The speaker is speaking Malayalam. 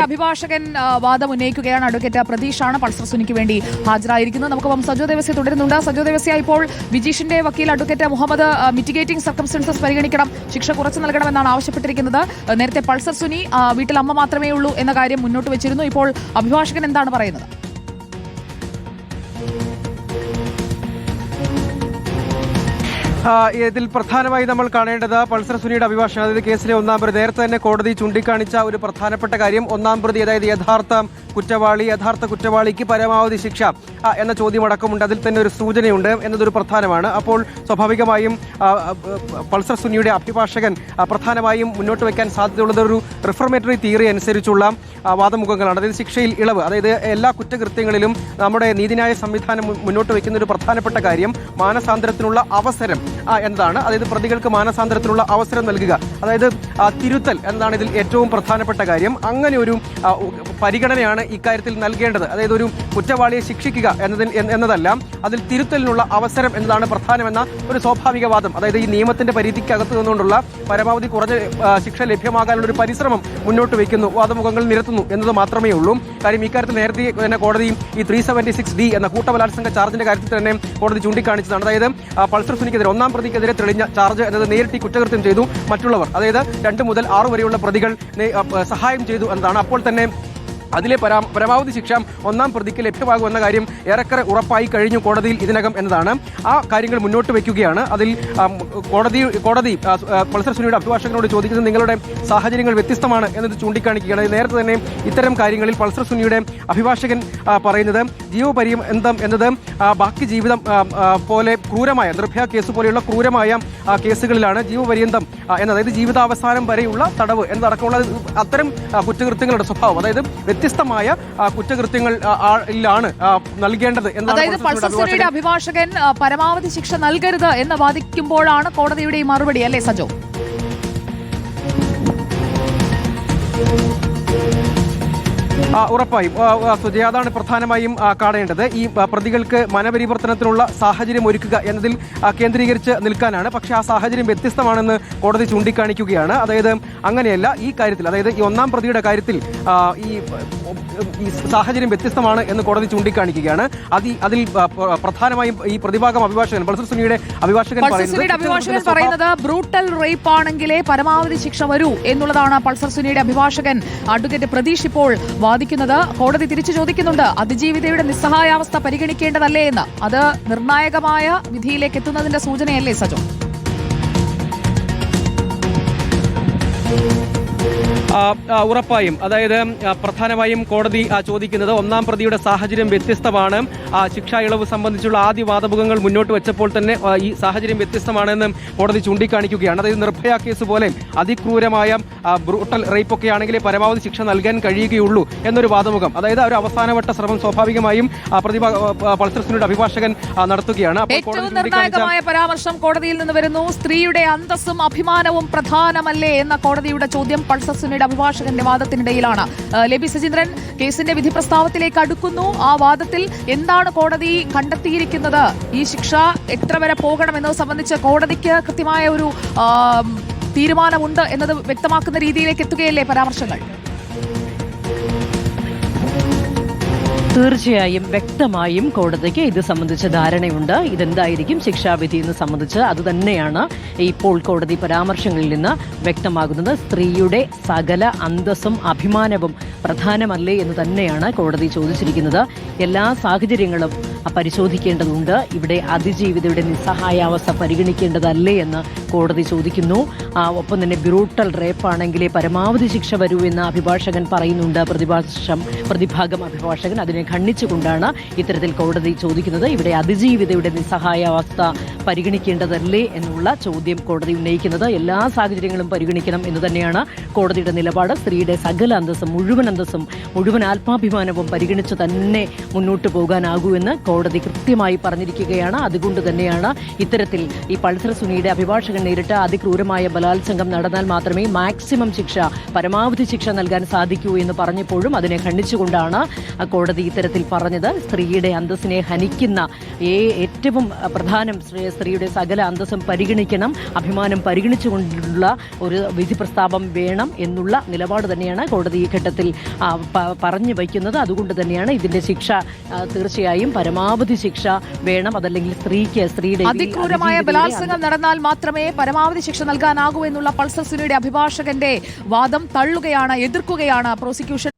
അഭിഭാഷകൻ വാദം ഉന്നയിക്കുകയാണ്. അഡ്വക്കേറ്റ് പ്രതീഷാണ് പൾസർ സുനിക്ക് വേണ്ടി ഹാജരായിരിക്കുന്നത്. നമുക്കൊപ്പം സജോ ദേവസ്യ തുടരുന്നുണ്ട്. സജോ ദേവസ്യ, ഇപ്പോൾ വിജീഷിന്റെ വക്കീൽ അഡ്വക്കേറ്റ് മുഹമ്മദ് മിറ്റിഗേറ്റിംഗ് സർക്കംസ്റ്റൻസസ് പരിഗണിക്കണം, ശിക്ഷ കുറച്ചു നൽകണമെന്നാണ് ആവശ്യപ്പെട്ടിരിക്കുന്നത്. നേരത്തെ പൾസർ സുനി വീട്ടിൽ അമ്മ മാത്രമേ ഉള്ളൂ എന്ന കാര്യം മുന്നോട്ട് വെച്ചിരുന്നു. ഇപ്പോൾ അഭിഭാഷകൻ എന്താണ് പറയുന്നത്? ഇതിൽ പ്രധാനമായി നമ്മൾ കാണേണ്ടത് പൾസർ സുനിയുടെ അഭിഭാഷകൻ, അതായത് കേസിലെ ഒന്നാം പ്രതി, നേരത്തെ തന്നെ കോടതി ചൂണ്ടിക്കാണിച്ച ഒരു പ്രധാനപ്പെട്ട കാര്യം, ഒന്നാം പ്രതി അതായത് യഥാർത്ഥ കുറ്റവാളിക്ക് പരമാവധി ശിക്ഷ എന്ന ചോദ്യം അടക്കമുണ്ട്. അതിൽ തന്നെ ഒരു സൂചനയുണ്ട് എന്നതൊരു പ്രധാനമാണ്. അപ്പോൾ സ്വാഭാവികമായും പൾസർ സുനിയുടെ അഭിഭാഷകൻ പ്രധാനമായും മുന്നോട്ട് വയ്ക്കാൻ സാധ്യതയുള്ളത് ഒരു റിഫോർമേറ്ററി തിയറി അനുസരിച്ചുള്ള വാദമുഖങ്ങളാണ്. അതായത് ശിക്ഷയിൽ ഇളവ്, അതായത് എല്ലാ കുറ്റകൃത്യങ്ങളിലും നമ്മുടെ നീതിന്യായ സംവിധാനം മുന്നോട്ട് വയ്ക്കുന്ന ഒരു പ്രധാനപ്പെട്ട കാര്യം മാനസാന്തരത്തിനുള്ള അവസരം എന്നതാണ്. അതായത് പ്രതികൾക്ക് മാനസാന്തരത്തിനുള്ള അവസരം നൽകുക, അതായത് തിരുത്തൽ എന്നതാണ് ഇതിൽ ഏറ്റവും പ്രധാനപ്പെട്ട കാര്യം. അങ്ങനെ ഒരു പരിഗണനയാണ് ഇക്കാര്യത്തിൽ നൽകേണ്ടത്. അതായത് ഒരു കുറ്റവാളിയെ ശിക്ഷിക്കുക എന്നതല്ല, അതിൽ തിരുത്തലിനുള്ള അവസരം എന്നതാണ് പ്രധാനമെന്ന ഒരു സ്വാഭാവിക വാദം. അതായത് ഈ നിയമത്തിന്റെ പരിധിക്കകത്ത് നിന്നുകൊണ്ടുള്ള പരമാവധി കുറഞ്ഞ ശിക്ഷ ലഭ്യമാകാനുള്ള ഒരു പരിശ്രമം മുന്നോട്ട് വയ്ക്കുന്നു, വാദമുഖങ്ങൾ നിരത്തുന്നു എന്നത് മാത്രമേ ഉള്ളൂ. കാര്യം ഇക്കാര്യത്തിൽ നേരത്തെ തന്നെ കോടതി ഈ 376D എന്ന കൂട്ടബലാത്സംഗ ചാർജിന്റെ കാര്യത്തിൽ തന്നെ കോടതി ചൂണ്ടിക്കാണിച്ചതാണ്. അതായത് പൾസർ സുനിക്കെതിരെ, ഒന്നാം പ്രതിക്കെതിരെ തെളിഞ്ഞ ചാർജ് എന്നത് നേരിട്ട് കുറ്റകൃത്യം ചെയ്തു, മറ്റുള്ളവർ അതായത് 2 മുതൽ 6 വരെയുള്ള പ്രതികൾ സഹായം ചെയ്തു എന്നതാണ്. അപ്പോൾ തന്നെ അതിലെ പരമാവധി ശിക്ഷ ഒന്നാം പ്രതിക്ക് ലഭ്യമാകുമെന്ന കാര്യം ഏറെക്കുറെ ഉറപ്പായി കഴിഞ്ഞു കോടതിയിൽ ഇതിനകം എന്നതാണ്. ആ കാര്യങ്ങൾ മുന്നോട്ട് വയ്ക്കുകയാണ്. അതിൽ കോടതി പൾസർ സുനിയുടെ അഭിഭാഷകനോട് ചോദിക്കുന്നത് നിങ്ങളുടെ സാഹചര്യങ്ങൾ വ്യത്യസ്തമാണ് എന്നത് ചൂണ്ടിക്കാണിക്കുകയാണ്. നേരത്തെ തന്നെ ഇത്തരം കാര്യങ്ങളിൽ പൾസർ സുനിയുടെ അഭിഭാഷകൻ പറയുന്നത് ജീവപര്യന്തം എന്നത് ബാക്കി ജീവിതം പോലെ ക്രൂരമായ നിർഭയ കേസ് പോലെയുള്ള ക്രൂരമായ കേസുകളിലാണ് ജീവപര്യന്തം എന്നത്, അതായത് ജീവിതാവസാനം വരെയുള്ള തടവ് എന്നതടക്കമുള്ള അത്തരം കുറ്റകൃത്യങ്ങളുടെ സ്വഭാവം, അതായത് വ്യത്യസ്തമായ കുറ്റകൃത്യങ്ങളിലാണ് നൽകേണ്ടത് എന്നാണ് അഭിഭാഷകൻ പരമാവധി ശിക്ഷ നൽകരുത് എന്ന് വാദിക്കുമ്പോഴാണ് കോടതിയുടെ മറുപടി, അല്ലേ സജോ? ഉറപ്പായും സുജയ, അതാണ് പ്രധാനമായും കാണേണ്ടത്. ഈ പ്രതികൾക്ക് മനപരിവർത്തനത്തിനുള്ള സാഹചര്യം ഒരുക്കുക എന്നതിൽ കേന്ദ്രീകരിച്ച് നിൽക്കാനാണ്. പക്ഷേ ആ സാഹചര്യം വ്യത്യസ്തമാണെന്ന് കോടതി ചൂണ്ടിക്കാണിക്കുകയാണ്. അതായത് അങ്ങനെയല്ല ഈ കാര്യത്തിൽ, അതായത് ഈ ഒന്നാം പ്രതിയുടെ കാര്യത്തിൽ ഈ സാഹചര്യം വ്യത്യസ്തമാണ് എന്ന് കോടതി ചൂണ്ടിക്കാണിക്കുകയാണ്. അതിൽ പ്രധാനമായും ഈ പ്രതിഭാഗം അഭിഭാഷകൻ പൾസർ സുനിയുടെ അഭിഭാഷകൻ പറയുന്നത് ബ്രൂട്ടൽ റേപ്പ് ആണെങ്കിലേ പരമാവധി ശിക്ഷ വരൂ എന്നുള്ളതാണ് പൾസർ സുനിയുടെ അഭിഭാഷകൻ അഡ്വക്കേറ്റ് പ്രതീഷ് ഇപ്പോൾ വാദിക്കുന്നത്. കോടതി തിരിച്ചു ചോദിക്കുന്നുണ്ട്, അതിജീവിതയുടെ നിസ്സഹായാവസ്ഥ പരിഗണിക്കേണ്ടതല്ലേ എന്ന്. അത് നിർണായകമായ വിധിയിലേക്ക് എത്തുന്നതിന്റെ സൂചനയല്ലേ സജോ? ഉറപ്പായും, അതായത് പ്രധാനമായും കോടതി ചോദിക്കുന്നത് ഒന്നാം പ്രതിയുടെ സാഹചര്യം വ്യത്യസ്തമാണ്. ശിക്ഷാ ഇളവ് സംബന്ധിച്ചുള്ള ആദ്യ വാദമുഖങ്ങൾ മുന്നോട്ട് വെച്ചപ്പോൾ തന്നെ ഈ സാഹചര്യം വ്യത്യസ്തമാണെന്ന് കോടതി ചൂണ്ടിക്കാണിക്കുകയാണ്. അതായത് നിർഭയ കേസ് പോലെ അതിക്രൂരമായ ബ്രൂട്ടൽ റേപ്പ് ഒക്കെ ആണെങ്കിലേ പരമാവധി ശിക്ഷ നൽകാൻ കഴിയുകയുള്ളൂ എന്നൊരു വാദമുഖം, അതായത് ഒരു അവസാനവട്ട ശ്രമം സ്വാഭാവികമായും പൾസർ സുനിയുടെ അഭിഭാഷകൻ നടത്തുകയാണ്. ഏറ്റവും നിർണായകമായ പരാമർശം കോടതിയിൽ നിന്ന് വരുന്നു. സ്ത്രീയുടെ അന്തസ്സും അഭിമാനവും പ്രധാനമല്ലേ എന്ന കോടതിയുടെ ചോദ്യം പൾസർ സുനിയുടെ അഭിഭാഷകന്റെ വാദത്തിനിടയിലാണ്. ലെബി സജീന്ദ്രൻ കേസിന്റെ വിധി പ്രസ്താവത്തിലേക്ക് അടുക്കുന്നു. ആ വാദത്തിൽ എന്താണ് കോടതി കണ്ടെത്തിയിരിക്കുന്നത്? ഈ ശിക്ഷ എത്ര വരെ പോകണമെന്നത് സംബന്ധിച്ച് കോടതിക്ക് കൃത്യമായ ഒരു തീരുമാനമുണ്ട് എന്നത് വ്യക്തമാക്കുന്ന രീതിയിലേക്ക് എത്തുകയല്ലേ പരാമർശങ്ങൾ? തീർച്ചയായും വ്യക്തമായും കോടതിക്ക് ഇത് സംബന്ധിച്ച ധാരണയുണ്ട്. ഇതെന്തായിരിക്കും ശിക്ഷാവിധി എന്ന് സംബന്ധിച്ച് അതുതന്നെയാണ് ഇപ്പോൾ കോടതി പരാമർശങ്ങളിൽ നിന്ന് വ്യക്തമാകുന്നത്. സ്ത്രീയുടെ സകല അന്തസ്സും അഭിമാനവും പ്രധാനമല്ലേ എന്ന് തന്നെയാണ് കോടതി ചോദിച്ചിരിക്കുന്നത്. എല്ലാ സാഹചര്യങ്ങളും പരിശോധിക്കേണ്ടതുണ്ട്. ഇവിടെ അതിജീവിതയുടെ നിസ്സഹായാവസ്ഥ പരിഗണിക്കേണ്ടതല്ലേ എന്ന് കോടതി ചോദിക്കുന്നു. ഒപ്പം തന്നെ ബ്രൂട്ടൽ റേപ്പാണെങ്കിലേ പരമാവധി ശിക്ഷ വരൂ എന്ന് അഭിഭാഷകൻ പറയുന്നുണ്ട്. പ്രതിഭാഗം അഭിഭാഷകൻ അതിനെ ഖണ്ഡിച്ചുകൊണ്ടാണ് ഇത്തരത്തിൽ കോടതി ചോദിക്കുന്നത്. ഇവിടെ അതിജീവിതയുടെ നിസ്സഹായാവസ്ഥ പരിഗണിക്കേണ്ടതല്ലേ എന്നുള്ള ചോദ്യം കോടതി ഉന്നയിക്കുന്നത്. എല്ലാ സാഹചര്യങ്ങളും പരിഗണിക്കണം എന്ന് തന്നെയാണ് കോടതിയുടെ നിലപാട്. സ്ത്രീയുടെ സകല അന്തസ്സും മുഴുവൻ ആത്മാഭിമാനവും പരിഗണിച്ച് തന്നെ മുന്നോട്ട് പോകാനാകൂ എന്ന് കോടതി കൃത്യമായി പറഞ്ഞിരിക്കുകയാണ്. അതുകൊണ്ട് തന്നെയാണ് ഇത്തരത്തിൽ ഈ പൾസർ സുനിയുടെ അഭിഭാഷകൻ നേരിട്ട് അതിക്രൂരമായ ബലാത്സംഗം നടന്നാൽ മാത്രമേ മാക്സിമം ശിക്ഷ, പരമാവധി ശിക്ഷ നൽകാൻ സാധിക്കൂ എന്ന് പറഞ്ഞപ്പോഴും അതിനെ ഖണ്ഡിച്ചുകൊണ്ടാണ് കോടതി ഇത്തരത്തിൽ പറഞ്ഞത്. സ്ത്രീയുടെ അന്തസ്സിനെ ഹനിക്കുന്ന ഏറ്റവും പ്രധാനം സ്ത്രീയുടെ സകല അന്തസ്സും പരിഗണിക്കണം, അഭിമാനം പരിഗണിച്ചുകൊണ്ടുള്ള ഒരു വിധി പ്രസ്താവം വേണം എന്നുള്ള നിലപാട് തന്നെയാണ് കോടതി ഈ ഘട്ടത്തിൽ പറഞ്ഞു വയ്ക്കുന്നത്. അതുകൊണ്ട് തന്നെയാണ് ഇതിന്റെ ശിക്ഷ തീർച്ചയായും പരമാവധി ശിക്ഷ വേണം. അതല്ലെങ്കിൽ സ്ത്രീയുടെ അതിക്രൂരമായ ബലാത്സംഗം നടന്നാൽ മാത്രമേ പരമാവധി ശിക്ഷ നൽകാനാകൂ എന്നുള്ള പൾസർ സുനിയുടെ അഭിഭാഷകന്റെ വാദം തള്ളുകയാണ്, എതിർക്കുകയാണ് പ്രോസിക്യൂഷൻ.